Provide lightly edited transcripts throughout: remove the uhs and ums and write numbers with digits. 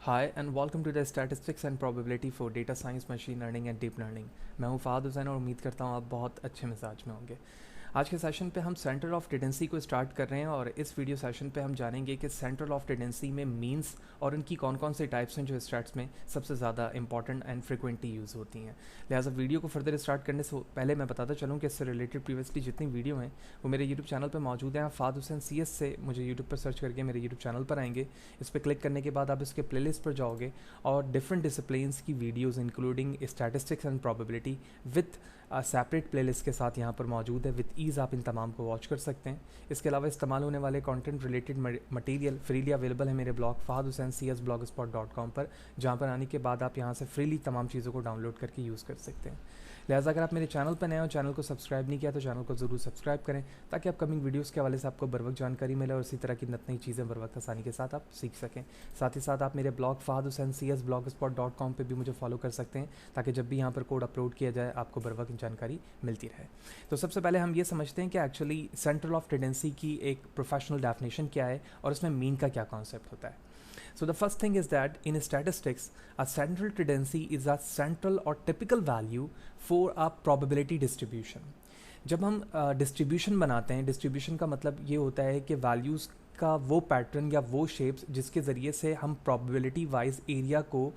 Hi and welcome to the statistics and probability for data science machine learning and deep learning. मैं हूं फ़ाहद हुसैन और उम्मीद करता हूं आप बहुत अच्छे मिजाज में होंगे। आज के सेशन पे हम सेंटर ऑफ टेंडेंसी को स्टार्ट कर रहे हैं और इस वीडियो सेशन पे हम जानेंगे कि सेंटर ऑफ टेंडेंसी में मीन्स और उनकी कौन कौन से टाइप्स हैं जो स्टैट्स में सबसे ज़्यादा इंपॉर्टेंट एंड फ्रिक्वेंटली यूज़ होती हैं। लिहाजा वीडियो को फर्दर स्टार्ट करने से पहले मैं बताता चलूँ कि इससे रिलेटेड प्रीवियसली जितनी वीडियो हैं वो मेरे यूट्यूब चैनल पर मौजूद हैं। आप फ़ाहद हुसैन CS से मुझे यूट्यूब पर सर्च करके मेरे यूट्यूब चैनल पर आएंगे। इस पर क्लिक करने के बाद आप इसके प्लेलिस्ट पर जाओगे और डिफरेंट डिसिप्लिन्स की videos including statistics and probability with separate playlist के साथ यहाँ पर मौजूद है। विथ ईज़ आप इन तमाम को वॉच कर सकते हैं। इसके अलावा इस्तेमाल होने वाले content related material freely available है मेरे ब्लॉग fahadhusaincs.blogspot.com पर, जहाँ पर आने के बाद आप यहाँ से फ्रीली तमाम चीज़ों को डाउनलोड करके यूज़ कर सकते हैं। लिहाजा अगर आप मेरे चैनल पर नए हो, चैनल को सब्सक्राइब नहीं किया तो चैनल को ज़रूर सब्सक्राइब करें ताकि अपकमिंग वीडियोस के हवाले से आपको बर वक्त जानकारी मिले और इसी तरह की नई चीज़ें बर वक्त आसानी के साथ आप सीख सकें। साथ ही साथ आप मेरे ब्लॉग fahadhusaincs.blogspot.com पे भी मुझे फॉलो कर सकते हैं ताकि जब भी यहाँ पर कोड अपलोड किया जाए आपको बर वक्त जानकारी मिलती रहे। तो सबसे पहले हम ये समझते हैं कि एक्चुअली सेंटर ऑफ टेंडेंसी की एक प्रोफेशनल डेफिनेशन क्या है और इसमें मीन का क्या कॉन्सेप्ट होता है। So the first thing is that in statistics, a central tendency is a central or typical value for a probability distribution. जब हम डिस्ट्रीब्यूशन बनाते हैं, डिस्ट्रीब्यूशन का मतलब ये होता है कि वैल्यूज़ का वो पैटर्न या वो शेप्स जिसके ज़रिए से हम प्रोबेबिलिटी वाइज एरिया को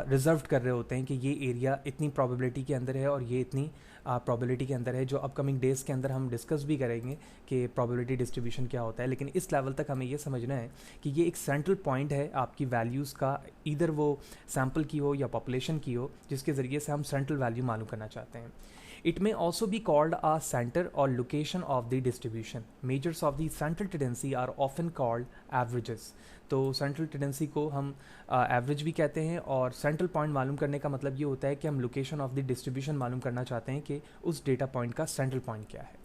रिजर्व कर रहे होते हैं कि ये एरिया इतनी प्रोबेबिलिटी के अंदर है और ये इतनी प्रोबेबिलिटी के अंदर है। जो अपकमिंग डेज़ के अंदर हम डिस्कस भी करेंगे कि प्रोबेबिलिटी डिस्ट्रीब्यूशन क्या होता है, लेकिन इस लेवल तक हमें ये समझना है कि ये एक सेंट्रल पॉइंट है आपकी वैल्यूज़ का, इधर वो सैम्पल की हो या पॉपुलेशन की हो, जिसके ज़रिए से हम सेंट्रल वैल्यू मालूम करना चाहते हैं। It may also be called a center or location of the distribution. Measures of the central tendency are often called averages. तो सेंट्रल टेंडेंसी को हम एवरेज भी कहते हैं और सेंट्रल पॉइंट मालूम करने का मतलब ये होता है कि हम लोकेशन ऑफ द डिस्ट्रीब्यूशन मालूम करना चाहते हैं कि उस डेटा पॉइंट का सेंट्रल पॉइंट क्या है।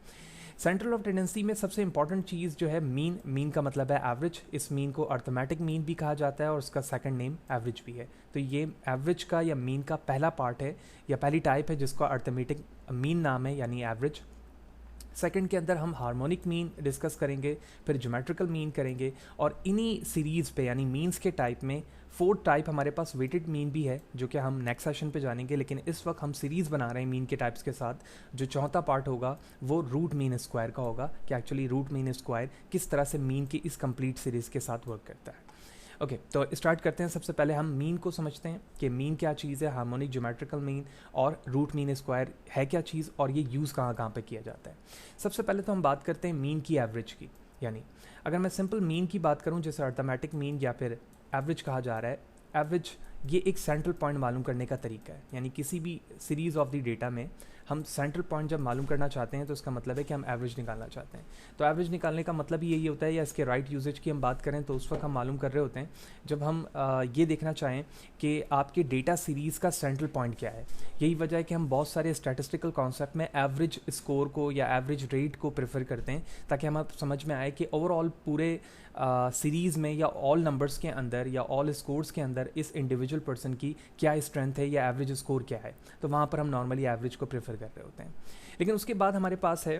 सेंट्रल ऑफ टेंडेंसी में सबसे इंपॉर्टेंट चीज़ जो है मीन का मतलब है एवरेज। इस मीन को अर्थमेटिक मीन भी कहा जाता है और उसका सेकंड नेम एवरेज भी है। तो ये एवरेज का या मीन का पहला पार्ट है या पहली टाइप है जिसका अर्थमेटिक मीन नाम है यानी एवरेज। सेकंड के अंदर हम हार्मोनिक मीन डिस्कस करेंगे, फिर ज्योमेट्रिकल मीन करेंगे और इन्हीं सीरीज़ पे यानी मीन्स के टाइप में फोर्थ टाइप हमारे पास वेटेड मीन भी है जो कि हम नेक्स्ट सेशन पे जानेंगे। लेकिन इस वक्त हम सीरीज़ बना रहे हैं मीन के टाइप्स के साथ। जो चौथा पार्ट होगा वो रूट मीन स्क्वायर का होगा कि एक्चुअली रूट मीन स्क्वायर किस तरह से मीन की इस कंप्लीट सीरीज़ के साथ वर्क करता है। ओके तो स्टार्ट करते हैं। सबसे पहले हम मीन को समझते हैं कि मीन क्या चीज़ है, हार्मोनिक ज्योमेट्रिकल मीन और रूट मीन स्क्वायर है क्या चीज़ और ये यूज़ कहाँ कहाँ पे किया जाता है। सबसे पहले तो हम बात करते हैं मीन की एवरेज की। यानी अगर मैं सिंपल मीन की बात करूँ जैसे अर्थमेटिक मीन या फिर एवरेज कहा जा रहा है, एवरेज ये एक सेंट्रल पॉइंट मालूम करने का तरीका है। यानी किसी भी सीरीज़ ऑफ द डेटा में हम सेंट्रल पॉइंट जब मालूम करना चाहते हैं तो इसका मतलब है कि हम एवरेज निकालना चाहते हैं। तो एवरेज निकालने का मतलब ही यही होता है, या इसके राइट यूजेज की हम बात करें तो उस वक्त हम मालूम कर रहे होते हैं जब हम ये देखना चाहें कि आपके डेटा सीरीज़ का सेंट्रल पॉइंट क्या है। यही वजह है कि हम बहुत सारे स्टैटिस्टिकल कॉन्सेप्ट में एवरेज स्कोर को या एवरेज रेट को प्रेफर करते हैं ताकि हमें समझ में आए कि ओवरऑल पूरे सीरीज़ में या ऑल नंबर्स के अंदर या ऑल स्कोर्स के अंदर इस इंडिविजुअल पर्सन की क्या स्ट्रेंथ है या एवरेज स्कोर क्या है। तो वहाँ पर हम नॉर्मली एवरेज को प्रेफर कर रहे होते हैं। लेकिन उसके बाद हमारे पास है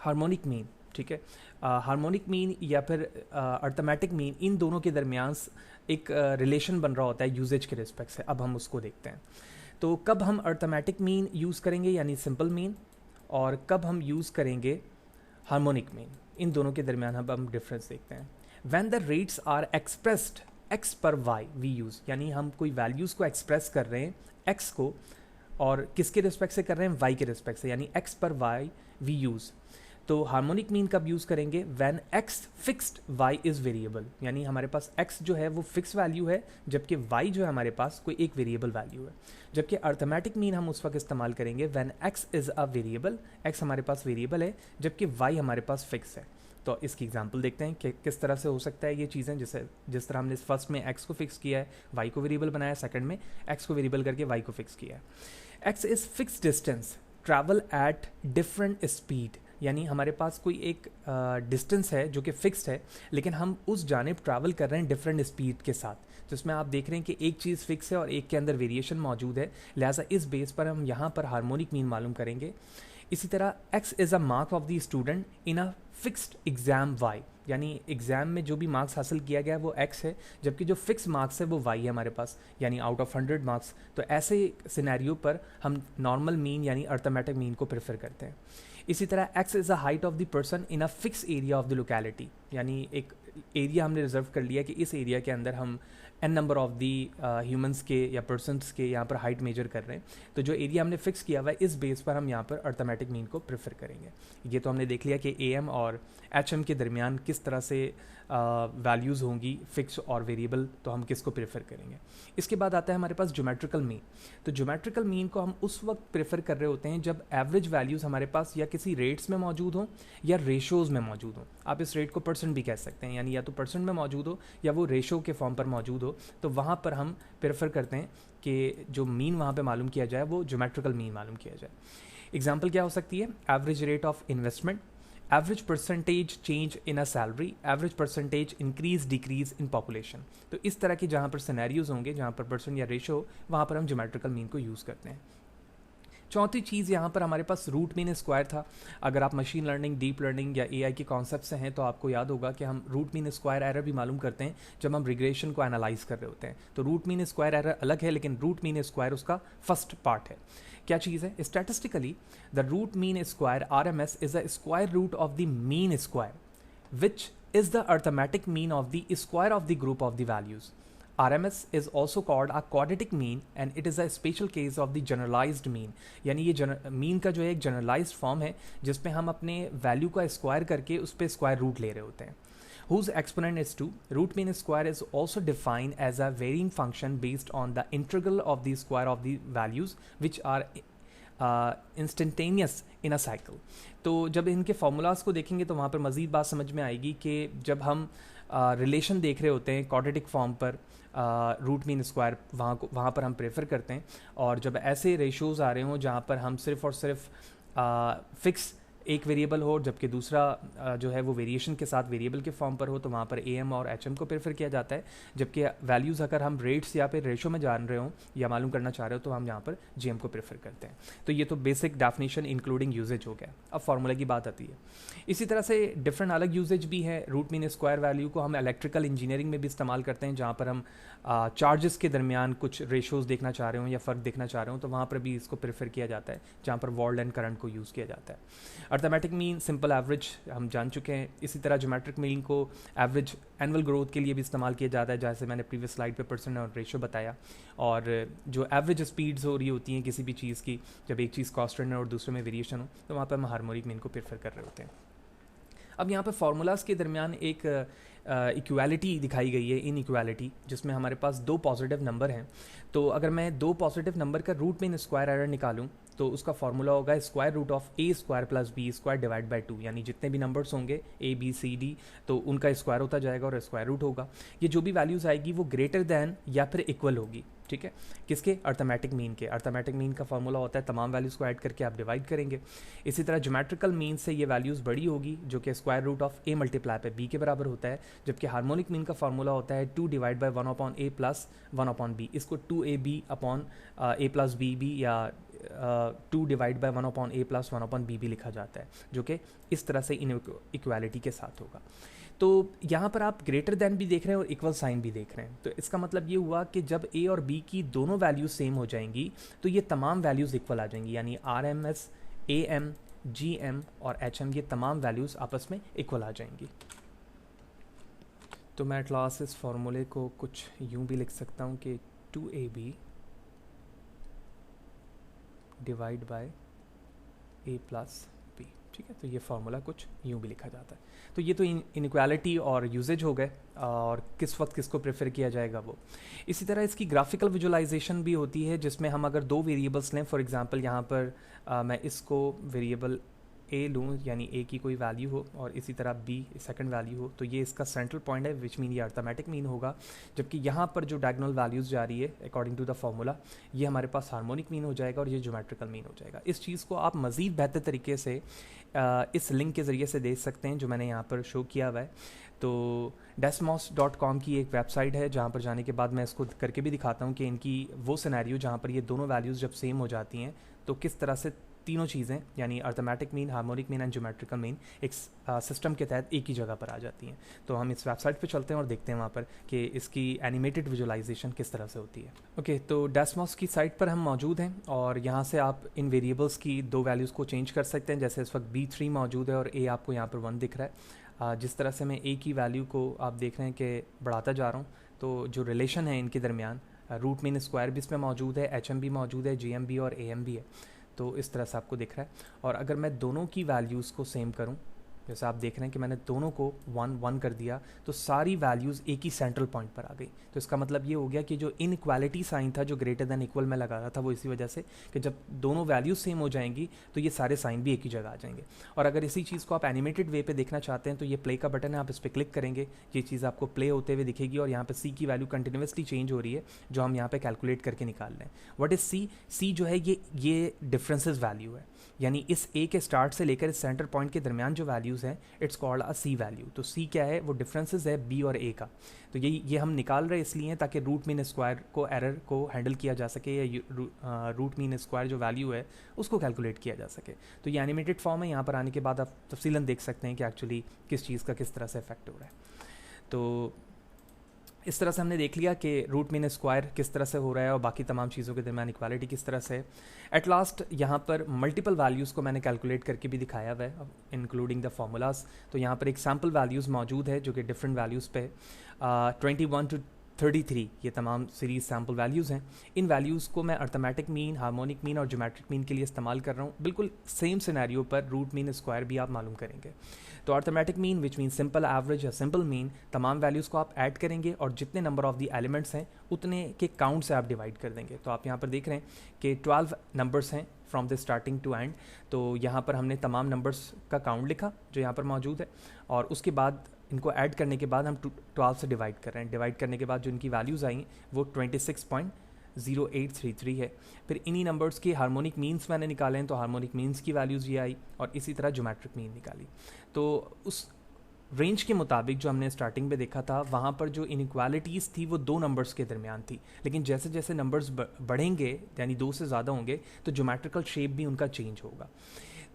हार्मोनिक मीन। ठीक है, हार्मोनिक मीन या फिर अर्थमेटिक मीन, इन दोनों के दरमियान एक रिलेशन बन रहा होता है यूजेज के रिस्पेक्ट से। अब हम उसको देखते हैं। तो कब हम अर्थमेटिक मीन यूज़ करेंगे यानी सिंपल मीन, और कब हम यूज़ करेंगे हार्मोनिक मीन, इन दोनों के दरमियान अब हम डिफरेंस देखते हैं। When the rates are expressed X per Y we use, यानी हम कोई वैल्यूज़ को एक्सप्रेस कर रहे हैं एक्स को और किसके रिस्पेक्ट से कर रहे हैं, वाई के रिस्पेक्ट से, यानी X per Y we use. तो हार्मोनिक मीन कब यूज़ करेंगे, when X fixed Y is variable, यानी हमारे पास एक्स जो है वो फिक्स वैल्यू है जबकि वाई जो है हमारे पास कोई एक वेरिएबल वैल्यू है। जबकि अर्थमेटिक मीन हम उस वक्त इस्तेमाल करेंगे when x is a variable, x हमारे पास वेरिएबल है जबकि वाई हमारे पास फिक्स है। तो इसकी एग्जांपल देखते हैं कि किस तरह से हो सकता है ये चीज़ें। जैसे जिस तरह हमने फर्स्ट में एक्स को फिक्स किया है, वाई को वेरिएबल बनाया, सेकंड में एक्स को वेरिएबल करके वाई को फिक्स किया है। X is fix distance travel at different speed, यानी हमारे पास कोई एक डिस्टेंस है जो कि फिक्स्ड है लेकिन हम उस जानिब ट्रैवल कर रहे हैं डिफरेंट स्पीड के साथ। तो इसमें आप देख रहे हैं कि एक चीज़ फिक्स है और एक के अंदर वेरिएशन मौजूद है। लिहाजा इस बेस पर हम यहाँ पर हार्मोनिक मीन मालूम करेंगे। इसी तरह x is a mark of the student in a fixed exam y, यानी एग्ज़ाम में जो भी मार्क्स हासिल किया गया है वो x है, जबकि जो फिक्स मार्क्स है वो y है हमारे पास, यानी आउट ऑफ 100 मार्क्स। तो ऐसे सिनेरियो पर हम नॉर्मल मीन यानी अर्थमेटिक मीन को प्रेफर करते हैं। इसी तरह x is the height of the person in a fix area of the locality, यानी एक एरिया हमने रिजर्व कर लिया कि इस एरिया के अंदर हम n number of the humans के या पर्सनस के यहाँ पर हाइट मेजर कर रहे हैं। तो जो एरिया हमने फिक्स किया हुआ है इस बेस पर हम यहाँ पर अर्थमेटिक मीन को प्रेफर करेंगे। ये तो हमने देख लिया कि AM और HM के दरमियान किस तरह से वैल्यूज़ होंगी फिक्स और वेरिएबल, तो हम किसको प्रेफर करेंगे। इसके बाद आता है हमारे पास ज्योमेट्रिकल मीन। तो ज्योमेट्रिकल मीन को हम उस वक्त प्रेफर कर रहे होते हैं जब एवरेज वैल्यूज़ हमारे पास या किसी रेट्स में मौजूद हों या रेशोज़ में मौजूद हों। आप इस रेट को परसेंट भी कह सकते हैं, यानी या तो परसेंट में मौजूद हो या वो रेशो के फॉर्म पर मौजूद हो, तो वहाँ पर हम प्रेफर करते हैं कि जो मीन वहाँ पे मालूम किया जाए वो ज्योमेट्रिकल मीन मालूम किया जाए। एग्जांपल क्या हो सकती है, average rate of investment, average percentage change in a salary, average percentage increase decrease in population. तो इस तरह के जहाँ पर सिनेरियोज होंगे जहाँ पर परसेंट या रेशो हो वहाँ पर हम ज्योमेट्रिकल मीन को यूज़ करते हैं। चौथी चीज़ यहाँ पर हमारे पास रूट मीन स्क्वायर था। अगर आप मशीन लर्निंग, डीप लर्निंग या AI के कॉन्सेप्ट से हैं तो आपको याद होगा कि हम रूट मीन स्क्वायर एरर भी मालूम करते हैं जब हम रिग्रेशन को एनालाइज कर रहे होते हैं। तो रूट मीन स्क्वायर एरर अलग है, लेकिन रूट मीन स्क्वायर उसका फर्स्ट पार्ट है। क्या चीज़ है, statistically the root mean square RMS is a square root of the mean square which is the arithmetic mean of the square of the group of the values. RMS is also called a quadratic mean and it is a special case of the generalized mean, यानी ये mean का जो है एक generalised form है जिसमें हम अपने वैल्यू का स्क्वायर करके उस पर स्क्वायर रूट ले रहे होते हैं। Whose exponent is 2. Root mean square is also defined as a varying function based on the integral of the square of the values which are instantaneous in a cycle. तो जब इनके formulas को देखेंगे तो वहाँ पर मज़ीद बात समझ में आएगी कि जब हम रिलेशन देख रहे होते हैं क्वाड्रेटिक फॉर्म पर, रूट मीन स्क्वायर वहाँ पर हम प्रेफर करते हैं, और जब ऐसे रेशोज़ आ रहे हों जहाँ पर हम सिर्फ और सिर्फ फिक्स एक वेरिएबल हो जबकि दूसरा जो है वो वेरिएशन के साथ वेरिएबल के फॉर्म पर हो, तो वहाँ पर AM और HM को प्रेफर किया जाता है। जबकि वैल्यूज़ अगर हम रेट्स या फिर रेशो में जान रहे हो या मालूम करना चाह रहे हो तो हम यहाँ पर GM को प्रेफर करते हैं। तो ये तो बेसिक डेफिनेशन इंक्लूडिंग यूजेज हो गया। अब फार्मूला की बात आती है। इसी तरह से डिफरेंट अलग यूजेज भी है। रूट मीन स्क्वायर वैल्यू को हम इलेक्ट्रिकल इंजीनियरिंग में भी इस्तेमाल करते हैं, जहाँ पर हम चार्जेस के दरमियान कुछ रेशोज़ देखना चाह रहे हो या फ़र्क देखना चाह रहे हो तो वहाँ पर भी इसको प्रेफर किया जाता है, जहाँ पर वोल्ट एंड करंट को यूज़ किया जाता है। अर्थमेटिक मीन सिंपल एवरेज हम जान चुके हैं। इसी तरह ज्योमेट्रिक मीन को एवरेज एनुअल ग्रोथ के लिए भी इस्तेमाल किया जाता है, जैसे मैंने प्रीवियस स्लाइड पे परसेंट और रेशो बताया। और जो एवरेज स्पीड्स हो रही होती हैं किसी भी चीज़ की, जब एक चीज़ कांस्टेंट है और दूसरे में वेरिएशन हो तो वहाँ पर हम हार्मोनिक मीन को प्रेफर कर रहे होते हैं। अब यहाँ पर फार्मूलाज के दरमियान एक इक्वालिटी दिखाई गई है, इन इक्वालिटी, जिसमें हमारे पास दो पॉजिटिव नंबर हैं। तो अगर मैं दो पॉजिटिव नंबर का रूट मीन स्क्वायर एरर निकालूं तो उसका फार्मूला होगा square root of A square plus B square divide by 2, यानी जितने भी नंबर्स होंगे A B C D तो उनका स्क्वायर होता जाएगा और स्क्वायर रूट होगा। ये जो भी वैल्यूज़ आएगी वो ग्रेटर दैन या फिर इक्वल होगी, ठीक है, किसके, अर्थमेटिक मीन के। अर्थमेटिक मीन का फार्मूला होता है तमाम वैल्यूज़ को ऐड करके आप डिवाइड करेंगे। इसी तरह ज्योमेट्रिकल मीन से ये वैल्यूज़ बड़ी होगी जो कि square root of A multiply पे B के बराबर होता है, जबकि हार्मोनिक मीन का फार्मूला होता है 2 divide by 1 upon A plus 1 upon B। इसको 2AB upon A plus B भी या 2 divide by 1 upon A plus 1 upon B भी लिखा जाता है, जो कि इस तरह से इन इक्वालिटी के साथ होगा। तो यहाँ पर आप ग्रेटर देन भी देख रहे हैं और इक्वल साइन भी देख रहे हैं। तो इसका मतलब ये हुआ कि जब A और B की दोनों वैल्यूज सेम हो जाएंगी तो ये तमाम वैल्यूज़ इक्वल आ जाएंगी, यानी RMS, AM, GM और HM ये तमाम वैल्यूज़ आपस में इक्वल आ जाएंगी। तो मैं एट लास्ट इस फॉर्मूले को कुछ यूँ भी लिख सकता हूँ कि 2AB divide by A plus B, ठीक है। तो ये फार्मूला कुछ यूँ भी लिखा जाता है। तो ये तो इनइक्वालिटी और यूजेज हो गए और किस वक्त किसको प्रेफर किया जाएगा वो। इसी तरह इसकी ग्राफिकल विजुअलाइजेशन भी होती है, जिसमें हम अगर दो वेरिएबल्स लें, फॉर एग्जांपल यहाँ पर मैं इसको वेरिएबल A लूँ, यानी A की कोई वैल्यू हो और इसी तरह B सेकंड वैल्यू हो, तो ये इसका सेंट्रल पॉइंट है, विच मीन ये अर्थमेटिक मीन होगा। जबकि यहाँ पर जो डायगोनल वैल्यूज़ जा रही है अकॉर्डिंग टू द फार्मूला, ये हमारे पास हार्मोनिक मीन हो जाएगा और ये ज्योमेट्रिकल मीन हो जाएगा। इस चीज़ को आप मज़ीद बेहतर तरीके से इस लिंक के ज़रिए से देख सकते हैं जो मैंने यहाँ पर शो किया हुआ है। तो desmos.com की एक वेबसाइट है जहाँ पर जाने के बाद मैं इसको करके भी दिखाता हूँ कि इनकी वो सिनेरियो जहाँ पर ये दोनों वैल्यूज़ जब सेम हो जाती हैं तो किस तरह से तीनों चीज़ें यानी arithmetic mean, harmonic mean and geometrical mean एक सिस्टम के तहत एक ही जगह पर आ जाती हैं। तो हम इस वेबसाइट पे चलते हैं और देखते हैं वहाँ पर कि इसकी एनिमेटेड विजुअलाइजेशन किस तरह से होती है। ओके, तो डेस्मॉस की साइट पर हम मौजूद हैं और यहाँ से आप इन वेरिएबल्स की दो वैल्यूज़ को चेंज कर सकते हैं। जैसे इस वक्त B3 मौजूद है और A आपको यहाँ पर 1 दिख रहा है। जिस तरह से मैं A की वैल्यू को आप देख रहे हैं कि बढ़ाता जा रहा हूँ, तो जो रिलेशन है इनके दरमियान रूट मीन स्क्वायर भी इसमें मौजूद है, HM भी मौजूद है, GM भी और AM भी है। तो इस तरह से आपको दिख रहा है। और अगर मैं दोनों की वैल्यूज़ को सेम करूं, जैसे आप देख रहे हैं कि मैंने दोनों को 1 1 कर दिया, तो सारी वैल्यूज़ एक ही सेंट्रल पॉइंट पर आ गई। तो इसका मतलब ये हो गया कि जो इनइक्वालिटी साइन था जो ग्रेटर देन इक्वल में लगा रहा था, वो इसी वजह से कि जब दोनों वैल्यूज़ सेम हो जाएंगी तो ये सारे साइन भी एक ही जगह आ जाएंगे। और अगर इसी चीज़ को आप एनिमेटेड वे पे देखना चाहते हैं तो ये प्ले का बटन है, आप इस पर क्लिक करेंगे, ये चीज़ आपको प्ले होते हुए दिखेगी और यहाँ पर C की वैल्यू कंटिन्यूसली चेंज हो रही है, जो हम यहाँ पर कैलकुलेट करके निकाल लें। What is C? C जो है ये डिफरेंसेस वैल्यू है, यानी इस A के स्टार्ट से लेकर इस सेंटर पॉइंट के दरमियान जो वैल्यूज़ हैं, it's called a C value. तो C क्या है? वो डिफरेंसेस है B और A का। तो ये हम निकाल रहे इसलिए हैं ताकि रूट मीन स्क्वायर को एरर को हैंडल किया जा सके, या रूट मीन स्क्वायर जो वैल्यू है उसको कैलकुलेट किया जा सके। तो ये एनिमेटेड फॉर्म है, यहाँ पर आने के बाद आप तफसीलन देख सकते हैं कि एक्चुअली किस चीज़ का किस तरह से इफेक्ट हो रहा है। तो इस तरह से हमने देख लिया कि रूट मीन स्क्वायर किस तरह से हो रहा है और बाकी तमाम चीज़ों के दरमियान इक्वालिटी किस तरह से है। एट लास्ट यहाँ पर मल्टीपल वैल्यूज़ को मैंने कैलकुलेट करके भी दिखाया हुआ है, इंक्लूडिंग द फार्मूलाज। तो यहाँ पर एक सैम्पल वैल्यूज़ मौजूद है जो कि डिफरेंट वैल्यूज़ पे 21 to 33 ये तमाम सीरीज सैम्पल वैल्यूज़ हैं। इन वैल्यूज़ को मैं अर्थमेटिक मीन, हार्मोनिक मीन और ज्योमेट्रिक मीन के लिए इस्तेमाल कर रहा हूँ। बिल्कुल सेम सिनेरियो पर रूट मीन स्क्वायर भी आप मालूम करेंगे। तो arithmetic mean which mean simple average या सिंपल मीन, तमाम वैल्यूज़ को आप ऐड करेंगे और जितने नंबर ऑफ द एलिमेंट्स हैं उतने के काउंट से आप डिवाइड कर देंगे। तो आप यहाँ पर देख रहे हैं कि 12 नंबर्स हैं from the starting to end. तो यहाँ पर हमने तमाम नंबर्स का काउंट लिखा जो यहाँ पर मौजूद है, और उसके बाद इनको ऐड करने के बाद हम 12 से डिवाइड कर रहे हैं। डिवाइड करने के बाद जो इनकी वैल्यूज़ आई वो 26.0833 है। फिर इन्हीं नंबर्स की हार्मोनिक मीन्स मैंने निकाले हैं, तो हार्मोनिक मीन्स की वैल्यूज़ ये आई, और इसी तरह ज्योमेट्रिक मीन निकाली। तो उस रेंज के मुताबिक जो हमने स्टार्टिंग में देखा था, वहाँ पर जो इनइक्वालिटीज़ थी वो 2 नंबर्स के दरमियान थी, लेकिन जैसे जैसे नंबर्स बढ़ेंगे यानी 2 से ज़्यादा होंगे तो ज्योमेट्रिकल शेप भी उनका चेंज होगा।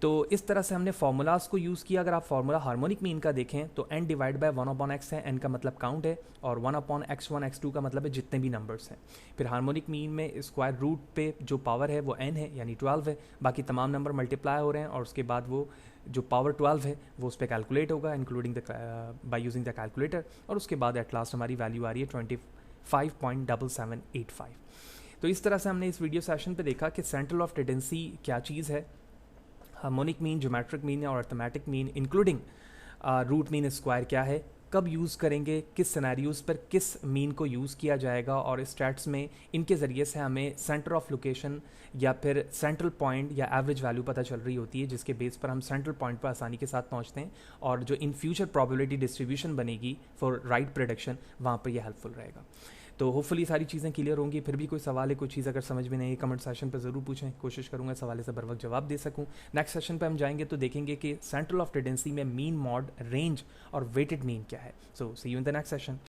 तो इस तरह से हमने फार्मूलाज को यूज़ किया। अगर आप फार्मूला हार्मोनिक मीन का देखें तो n डिवाइड बाय 1/x है, n का मतलब काउंट है, और 1/x1 x2 का मतलब है जितने भी नंबर्स हैं। फिर हार्मोनिक मीन में स्क्वायर रूट पे जो पावर है वो n है यानी 12 है, बाकी तमाम नंबर मल्टीप्लाई हो रहे हैं और उसके बाद वो जो पावर 12 है वो उस पर कैलकुलेट होगा including the by using the calculator, और उसके बाद एट लास्ट हमारी वैल्यू आ रही है 25.7785। तो इस तरह से हमने इस वीडियो सेशन पे देखा कि सेंट्रल ऑफ टेंडेंसी क्या चीज़ है, हार्मोनिक मीन, ज्योमेट्रिक मीन और arithmetic mean including root mean square क्या है, कब यूज़ करेंगे, किस सिनेरियोज़ पर किस मीन को यूज़ किया जाएगा, और स्टैट्स में इनके ज़रिए से हमें सेंटर ऑफ लोकेशन या फिर सेंट्रल पॉइंट या एवरेज वैल्यू पता चल रही होती है, जिसके बेस पर हम सेंट्रल पॉइंट पर आसानी के साथ पहुंचते हैं, और जो इन फ्यूचर प्रोबेबिलिटी डिस्ट्रीब्यूशन बनेगी फॉर राइट प्रेडिक्शन, वहाँ पर यह हेल्पफुल रहेगा। तो होपफुली सारी चीज़ें क्लियर होंगी। फिर भी कोई सवाल है, कोई चीज़ अगर समझ में नहीं है, कमेंट सेशन पर ज़रूर पूछें, कोशिश करूँगा सवाल से बर वक्त जवाब दे सकूँ। नेक्स्ट सेशन पे हम जाएंगे तो देखेंगे कि सेंट्रल ऑफ टेंडेंसी में मीन, मॉड, रेंज और वेटेड मीन क्या है। So see you in the next session.